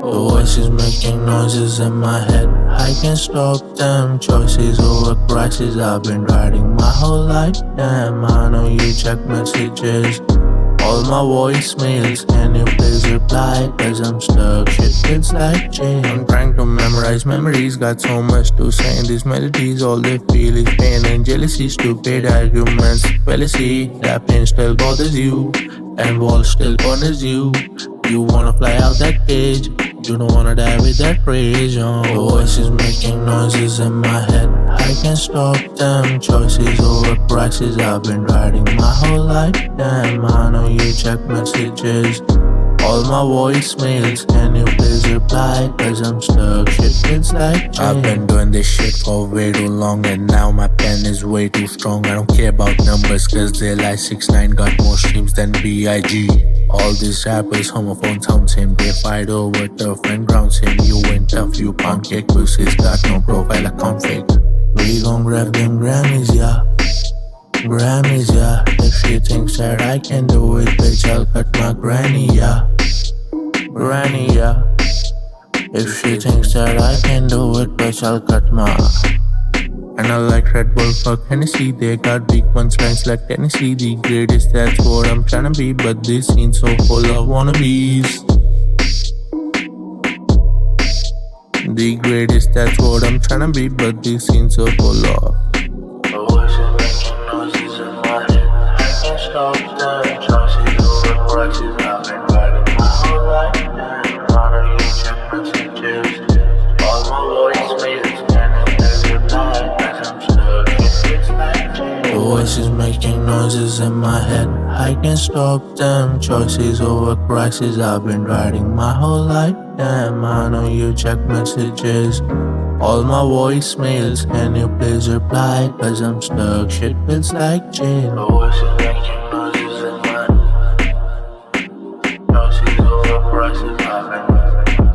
Voices making noises in my head, I can't stop them. Choices over crises, I've been writing my whole life. Damn, I know you check messages, all my voicemails. Can you please reply? Cause I'm stuck, shit feels like jail. I'm trying to memorize memories, got so much to say in these melodies. All they feel is pain and jealousy, stupid arguments, fallacy. That pain still bothers you, and wall still corners you. You wanna fly out that cage, you don't wanna die with that rage. Voices making noises in my head, I can't stop them. Choices over prices, I've been writing my whole life. Damn, I know you check messages, all my voicemails. Can you please reply? Cause I'm stuck, shit feels like jail. I've been doing this shit for way too long, and now my pen is way too strong. I don't care about numbers cause they lie. 6ix9ine got more streams than B.I.G. All these rappers homophone sound same. They fight over turf and ground same. You ain't tough, you pancake pussies, got no profile account fake. We gon' grab them Grammys, yeah. Grammys, yeah. If she thinks that I can do it, bitch, I'll cut my granny, yeah. Granny, yeah. If she thinks that I can do it, bitch, I'll cut my. And I like Red Bull, fuck Hennessy. They got big punchlines like Tennessee. The greatest, that's what I'm tryna be. But this scene so full of wannabes. The greatest, that's what I'm tryna be. But this scene so full of. Voices making noises in my head, I can't stop them. Choices over prices, I've been writing my whole life. And I know you check messages, all my voicemails. Voices making noises in my head, I can't stop them. Choices over crises, I've been writing my whole life. Damn, I know you check messages, all my voicemails. Can you please reply? Cause I'm stuck, shit feels like jail. Voices making noises in my head, choices over crises, I've been writing.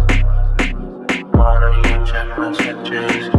I know you check messages.